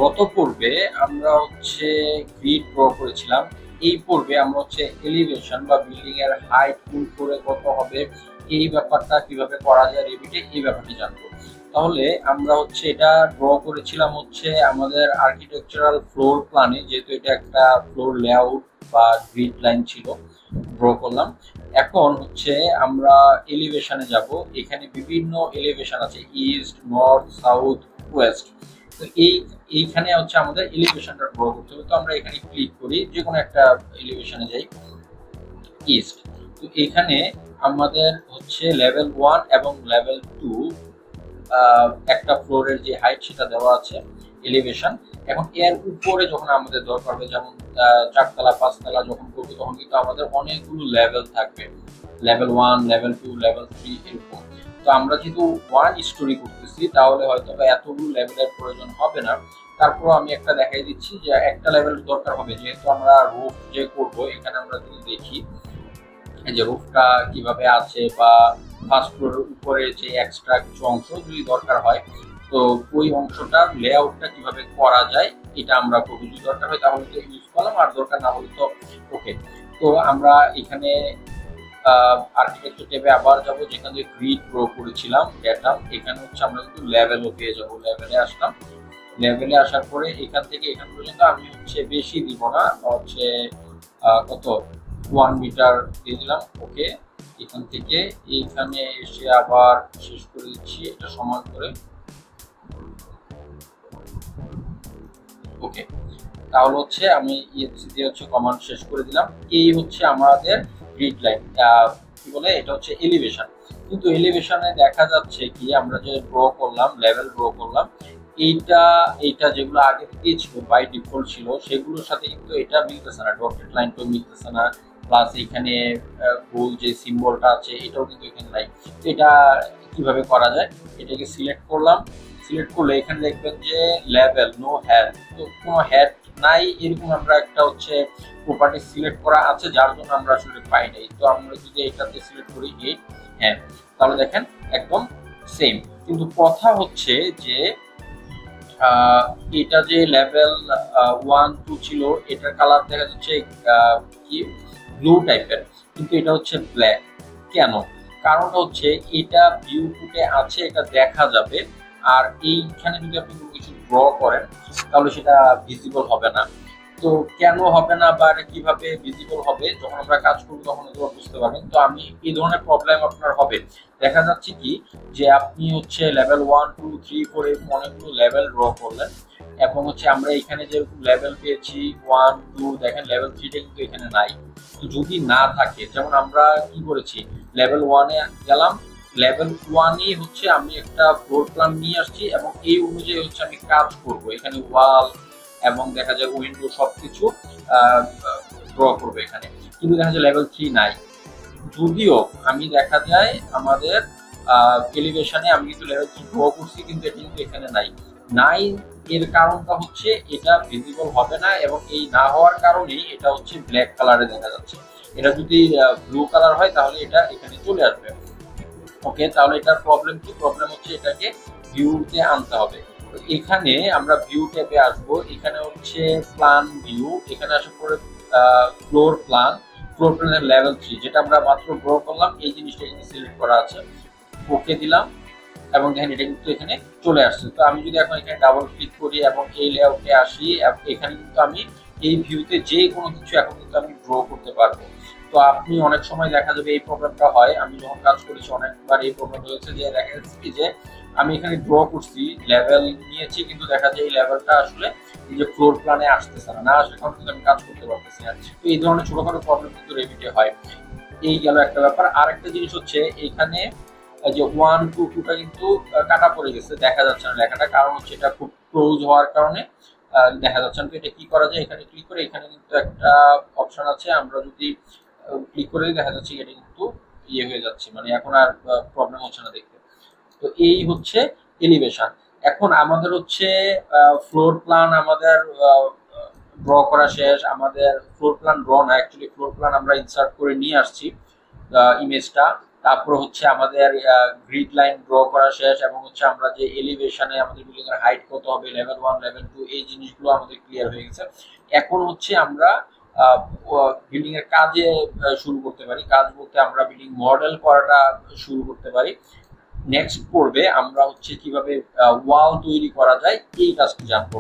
গত পর্বে আমরা হচ্ছে গ্রিড ড্র করেছিলাম। এই পর্বে আমরা হচ্ছে এলিভেশন বা বিল্ডিং এর হাইট কোন করে কত হবে এই ব্যাপারটা কিভাবে করা যায় রেভিটে এই ব্যাপারটি জানবো। তাহলে আমরা হচ্ছে এটা ড্র করেছিলাম হচ্ছে আমাদের আর্কিটেকচারাল ফ্লোর প্ল্যানে, যেহেতু এটা একটা ফ্লোর লেআউট বা গ্রিড লাইন ছিল, ড্র করলাম। এখন হচ্ছে আমরা এলিভেশনে যাব। এখানে বিভিন্ন এলিভেশন আছে, ইস্ট, নর্থ, সাউথ, ওয়েস্ট। তো এইখানে হচ্ছে আমাদের এলিভেশনটা ড্র করতে হবে। তো আমরা এখানে ক্লিক করি, যে কোনো একটা এলিভেশনে যাই, ইস্ট। তো এখানে আমাদের হচ্ছে লেভেল 1 এবং লেভেল 2 একটা ফ্লোরের যে হাইট সেটা দেওয়া আছে এলিভেশন। এখন এর উপরে যখন আমাদের দরকার হবে, যেমন 4 তলা 5 তলা যখন করবো, তখন কিন্তু আমাদের অনেকগুলো লেভেল থাকবে, লেভেল 1, লেভেল 2, লেভেল 3 এরকম। তো আমরা যেহেতু 1 স্টোরি করতেছি, তাহলে হয়তো এতগুলো লেভেলের প্রয়োজন হবে না। তারপর আমি একটা দেখাই দিচ্ছি যে একটা লেভেল দরকার হবে, যেহেতু আমরা রুফ যে করব। এখানে আমরা যদি দেখি এই যে রুফটা কিভাবে আছে, বা ফার্স্ট ফ্লোরের উপরে যে এক্সট্রা কিছু অংশ যদি দরকার হয়, তো ওই অংশটা লেআউটটা কিভাবে করা যায় এটা আমরা করবো। যদি দরকার হয় তাহলে তো ইউজ করলাম, আর দরকার না হলে তো ওকে। তো আমরা এখানে আর্কিটেকচার ট্যাবে আবার যাব, যেখান থেকে গ্রিড ড্র করেছিলাম ডেটা। এখানে হচ্ছে আমরা কিন্তু লেভেলও পেয়ে যাব। লেভেলে আসলাম, লেভেলে আসার পরে এখান থেকে এখান পর্যন্ত আমি হচ্ছে বেশি দিব না, হচ্ছে কত 1 মিটার দিয়ে দিলাম, ওকে। এখান থেকে এইখানে এসে আবার শেষ করে দিচ্ছি এটা সমান করে, ওকে। তাহলে হচ্ছে আমি দিয়ে হচ্ছে কমান্ড শেষ করে দিলাম। এই হচ্ছে আমাদের গ্রিড লাইন, কি বলে, এটা হচ্ছে এলিভেশন। কিন্তু এলিভেশনে দেখা যাচ্ছে কি, আমরা যে ড্র করলাম, লেভেল ড্র করলাম, এইটা যেগুলো আগে থেকেই ছিল, বাই ডিফল্ট ছিল, সেগুলোর সাথে কিন্তু এটা মিলতেছে না, ডটেড লাইনটাও মিলতেছে না। প্লাস এখানে গোল যে সিম্বলটা আছে এটাও কিন্তু এখানে নাই। এটা কিভাবে করা যায়, এটাকে সিলেক্ট করলাম। সিলেক্ট করলে এখানে দেখবেন যে লেভেল নো হেড, তো কোনো হেড নাই, এরকম আমরা একটা হচ্ছে প্রপার্টি সিলেক্ট করা আছে, যার জন্য আমরা আসলে পাই নাই। তো আমরা যদি এটাতে সিলেক্ট করি হ্যাঁ, তাহলে দেখেন একদম সেম। কিন্তু কথা হচ্ছে যে এটা যে লেভেল 1, 2 ছিল, এটার কালার দেখা যাচ্ছে কি ব্লু টাইপের, কিন্তু এটা হচ্ছে ব্ল্যাক। কেন? কারণটা হচ্ছে এটা ভিউ ফুটে আছে, এটা দেখা যাবে। আর এইখানে যদি আপনি কোনো কিছু ড্র করেন তাহলে সেটা ভিজিবল হবে না। তো কেন হবে না, বা এটা কিভাবে ভিজিবল হবে, যখন আমরা কাজ করবো তখন এগুলো বুঝতে পারবেন। তো আমি এই ধরনের প্রবলেম আপনার হবে, দেখা যাচ্ছে কি যে আপনি হচ্ছে লেভেল 1, 2, 3, 4 এরকম অনেকগুলো লেভেল ড্র করলেন, এবং হচ্ছে আমরা এখানে যেরকম লেভেল পেয়েছি 1, 2, দেখেন লেভেল 3টা কিন্তু এখানে নাই। তো যদি না থাকে, যেমন আমরা কি করেছি, লেভেল 1 এ গেলাম, লেভেল 1 হচ্ছে আমি একটা ফ্লোর প্ল্যান নিয়ে আসছি, এবং এই অনুযায়ী হচ্ছে আমি কাজ করব। এখানে ওয়াল এবং দেখা যায় উইন্ডো সবকিছু ড্র করবো এখানে, কিন্তু দেখা যায় লেভেল 3 নাই। যদিও আমি দেখা যায় আমাদের এলিভেশনে আমি কিন্তু লেভেল 3 ড্র করছি, কিন্তু এটা কিন্তু এখানে নাই। এর কারণটা হচ্ছে এটা ভিজিবল হবে না, এবং এই না হওয়ার কারণেই এটা হচ্ছে ব্ল্যাক কালারে দেখা যাচ্ছে। এটা যদি ব্লু কালার হয় তাহলে এটা এখানে চলে আসবে, ওকে। তাহলে এটার প্রবলেম কি? প্রবলেম হচ্ছে এটাকে ভিউতে আনতে হবে। এখানে আমরা ভিউ ট্যাবে আসবো, এখানে হচ্ছে প্ল্যান ভিউ, এখানে আসার পরে ফ্লোর প্ল্যানের লেভেল 3 যেটা আমরা মাত্র ড্র করলাম, এই জিনিসটা এখানে সিলেক্ট করা আছে, ওকে দিলাম, এবং দেখেন এটা কিন্তু এখানে চলে আসছে। তো আমি যদি এখন এখানে ডাবল ক্লিক করি এবং এই লেআউটে আসি, এখানে কিন্তু আমি এই ভিউতে যে কোনো কিছু এখন কিন্তু আমি ড্র করতে পারবো। তো আপনি অনেক সময় দেখা যাবে এই প্রবলেমটা হয়, আমি যখন কাজ করেছি অনেকবার এই প্রবলেম হয়েছে, যে দেখা যাচ্ছে কি যে আমি এখানে ড্র করছি, লেভেল নিয়েছি, কিন্তু দেখা যায় এই লেভেলটা আসলে এই যে ফ্লোর প্ল্যানে আসতেছে না, আসলে কারণ কিন্তু আমি কাজ করতে পারতেছি না। তো এই ধরনের ছোটখাটো প্রবলেম কিন্তু রেভিটে হয়। এই গেল একটা ব্যাপার। আরেকটা জিনিস হচ্ছে এখানে যে 1, 2, 2টা কিন্তু কাটা পড়ে গেছে, দেখা যাচ্ছে না লেখাটা, কারণ হচ্ছে এটা খুব ক্লোজ হওয়ার কারণে দেখা যাচ্ছে না। তো এটা কি করা যায়, এখানে ক্লিক করে এখানে কিন্তু একটা অপশন আছে, আমরা যদি ক্লিক করে দেখা যাচ্ছে এটা কিন্তু ইয়ে হয়ে যাচ্ছে, মানে এখন আর প্রবলেম হচ্ছে না দেখতে। তো এই হচ্ছে এলিভেশন। এখন আমাদের হচ্ছে ফ্লোর প্ল্যান আমাদের ড্র করা শেষ। আমাদের ফ্লোর প্ল্যান ড্র না, অ্যাকচুয়ালি ফ্লোর প্ল্যান আমরা ইনসার্ট করে নিয়ে আসছি ইমেজটা। তারপর হচ্ছে আমাদের গ্রিড লাইন ড্র করা শেষ, এবং হচ্ছে আমরা যে এলিভেশনে আমাদের বিল্ডিং এর হাইট কত হবে, লেভেল 1 লেভেল 2 এই জিনিসগুলো আমাদের ক্লিয়ার হয়ে গেছে। এখন হচ্ছে আমরা বিল্ডিং এর কাজে শুরু করতে পারি। কাজ বলতে আমরা বিল্ডিং মডেল করাটা শুরু করতে পারি। নেক্সট পর্বে আমরা হচ্ছে কিভাবে ওয়াল তৈরি করা যায় এই কাজটি জানবো।